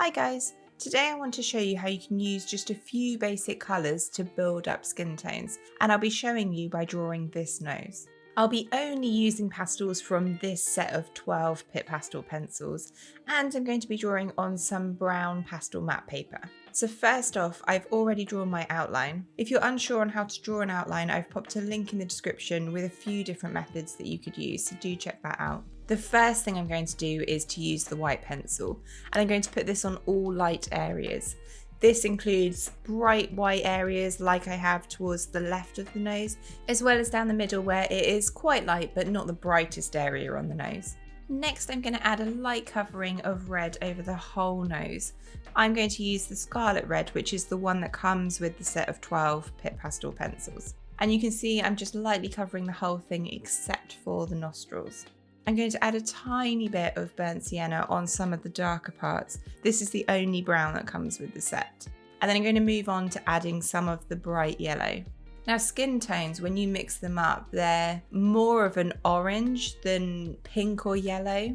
Hi guys, today I want to show you how you can use just a few basic colours to build up skin tones, and I'll be showing you by drawing this nose. I'll be only using pastels from this set of 12 Pitt Pastel pencils, and I'm going to be drawing on some brown pastel matte paper. So first off, I've already drawn my outline. If you're unsure on how to draw an outline, I've popped a link in the description with a few different methods that you could use, so do check that out. The first thing I'm going to do is to use the white pencil, and I'm going to put this on all light areas. This includes bright white areas like I have towards the left of the nose, as well as down the middle where it is quite light but not the brightest area on the nose. Next, I'm going to add a light covering of red over the whole nose. I'm going to use the Scarlet Red, which is the one that comes with the set of 12 Pitt Pastel pencils. And you can see I'm just lightly covering the whole thing except for the nostrils. I'm going to add a tiny bit of burnt sienna on some of the darker parts. This is the only brown that comes with the set. And then I'm going to move on to adding some of the bright yellow. Now, skin tones, when you mix them up, they're more of an orange than pink or yellow.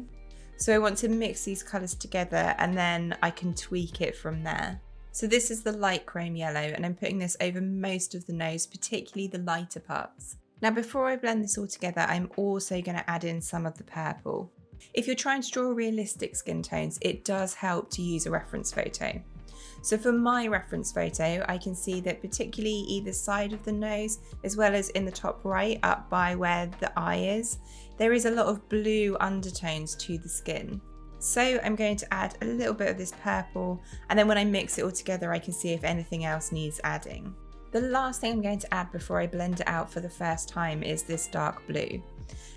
So I want to mix these colours together and then I can tweak it from there. So this is the light chrome yellow, and I'm putting this over most of the nose, particularly the lighter parts. Now, before I blend this all together, I'm also going to add in some of the purple. If you're trying to draw realistic skin tones, it does help to use a reference photo. So for my reference photo, I can see that particularly either side of the nose, as well as in the top right up by where the eye is, there is a lot of blue undertones to the skin. So I'm going to add a little bit of this purple, and then when I mix it all together, I can see if anything else needs adding. The last thing I'm going to add before I blend it out for the first time is this dark blue.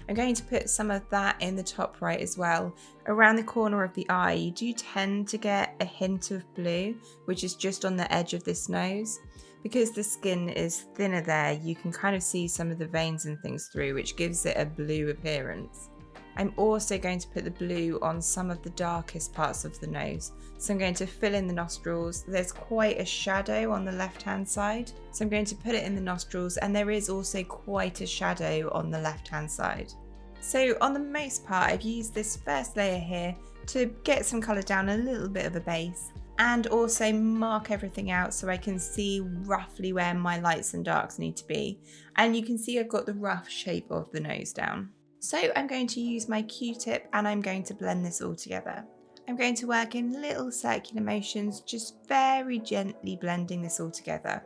I'm going to put some of that in the top right as well. Around the corner of the eye, you do tend to get a hint of blue, which is just on the edge of this nose. Because the skin is thinner there, you can kind of see some of the veins and things through, which gives it a blue appearance. I'm also going to put the blue on some of the darkest parts of the nose. So I'm going to fill in the nostrils. There's quite a shadow on the left-hand side. So I'm going to put it in the nostrils, and there is also quite a shadow on the left-hand side. So on the most part, I've used this first layer here to get some colour down, a little bit of a base, and also mark everything out so I can see roughly where my lights and darks need to be. And you can see I've got the rough shape of the nose down. So I'm going to use my Q-tip and I'm going to blend this all together. I'm going to work in little circular motions, just very gently blending this all together.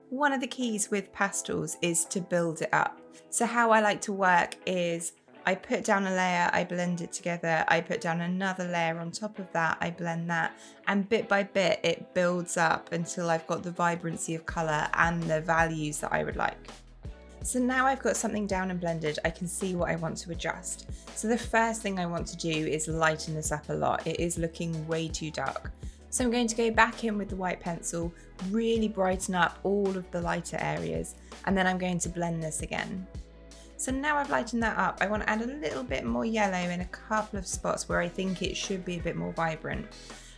One of the keys with pastels is to build it up. So how I like to work is I put down a layer, I blend it together, I put down another layer on top of that, I blend that, and bit by bit it builds up until I've got the vibrancy of colour and the values that I would like. So now I've got something down and blended, I can see what I want to adjust. So the first thing I want to do is lighten this up a lot. It is looking way too dark. So I'm going to go back in with the white pencil, really brighten up all of the lighter areas, and then I'm going to blend this again. So now I've lightened that up, I want to add a little bit more yellow in a couple of spots where I think it should be a bit more vibrant.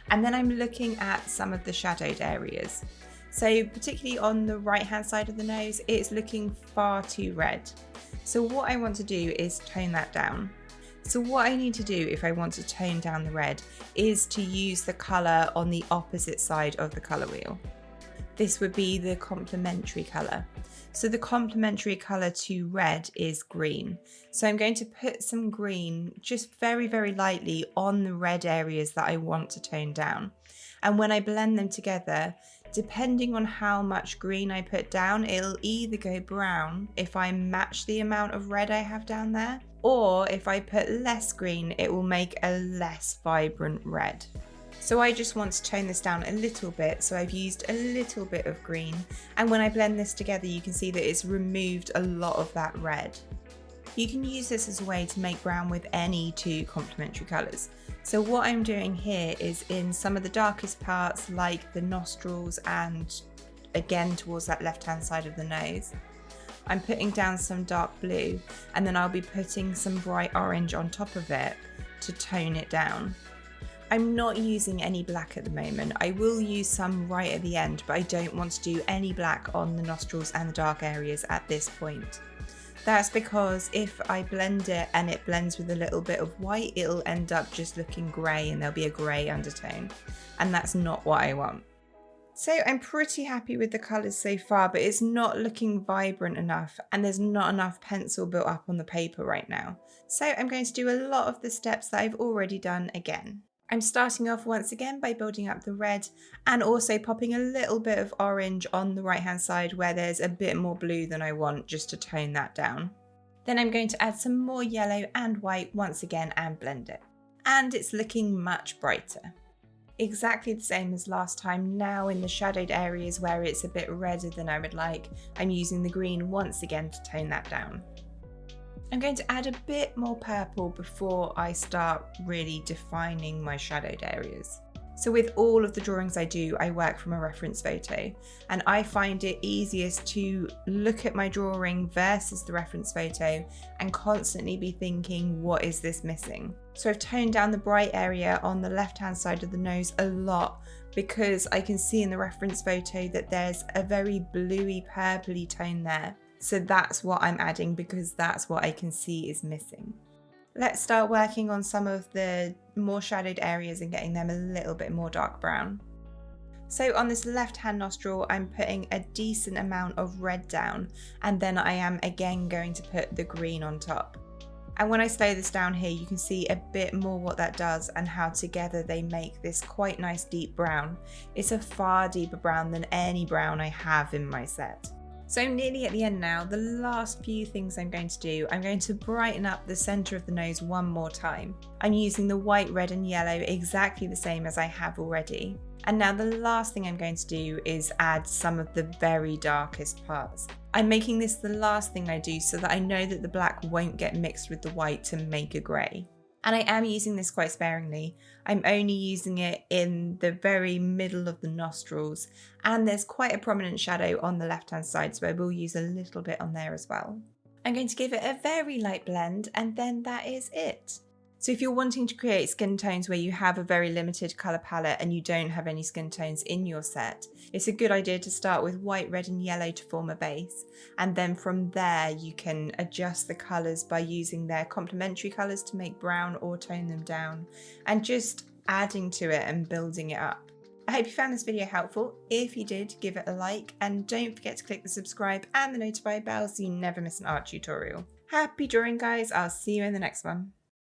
And then I'm looking at some of the shadowed areas. So particularly on the right hand side of the nose, it's looking far too red. So what I want to do is tone that down. So what I need to do if I want to tone down the red is to use the colour on the opposite side of the colour wheel. This would be the complementary colour. So the complementary colour to red is green. So I'm going to put some green just very, very lightly on the red areas that I want to tone down. And when I blend them together, depending on how much green I put down, it'll either go brown if I match the amount of red I have down there, or if I put less green, it will make a less vibrant red. So I just want to tone this down a little bit, so I've used a little bit of green, and when I blend this together you can see that it's removed a lot of that red. You can use this as a way to make brown with any two complementary colours. So what I'm doing here is in some of the darkest parts like the nostrils and again towards that left hand side of the nose, I'm putting down some dark blue, and then I'll be putting some bright orange on top of it to tone it down. I'm not using any black at the moment. I will use some right at the end, but I don't want to do any black on the nostrils and the dark areas at this point. That's because if I blend it and it blends with a little bit of white, it'll end up just looking grey and there'll be a grey undertone. And that's not what I want. So I'm pretty happy with the colours so far, but it's not looking vibrant enough and there's not enough pencil built up on the paper right now. So I'm going to do a lot of the steps that I've already done again. I'm starting off once again by building up the red and also popping a little bit of orange on the right hand side where there's a bit more blue than I want, just to tone that down. Then I'm going to add some more yellow and white once again and blend it. And it's looking much brighter. Exactly the same as last time. Now in the shadowed areas where it's a bit redder than I would like, I'm using the green once again to tone that down. I'm going to add a bit more purple before I start really defining my shadowed areas. So with all of the drawings I do, I work from a reference photo, and I find it easiest to look at my drawing versus the reference photo and constantly be thinking, what is this missing? So I've toned down the bright area on the left-hand side of the nose a lot because I can see in the reference photo that there's a very bluey purpley tone there. So that's what I'm adding because that's what I can see is missing. Let's start working on some of the more shadowed areas and getting them a little bit more dark brown. So on this left hand nostril, I'm putting a decent amount of red down, and then I am again going to put the green on top. And when I slow this down here, you can see a bit more what that does and how together they make this quite nice deep brown. It's a far deeper brown than any brown I have in my set. So I'm nearly at the end now. The last few things I'm going to do, I'm going to brighten up the centre of the nose one more time. I'm using the white, red and yellow exactly the same as I have already. And now the last thing I'm going to do is add some of the very darkest parts. I'm making this the last thing I do so that I know that the black won't get mixed with the white to make a grey. And I am using this quite sparingly. I'm only using it in the very middle of the nostrils, and there's quite a prominent shadow on the left hand side, so I will use a little bit on there as well. I'm going to give it a very light blend, and then that is it. So if you're wanting to create skin tones where you have a very limited colour palette and you don't have any skin tones in your set, it's a good idea to start with white, red and yellow to form a base, and then from there you can adjust the colours by using their complementary colours to make brown or tone them down, and just adding to it and building it up. I hope you found this video helpful. If you did, give it a like, and don't forget to click the subscribe and the notify bell so you never miss an art tutorial. Happy drawing guys, I'll see you in the next one.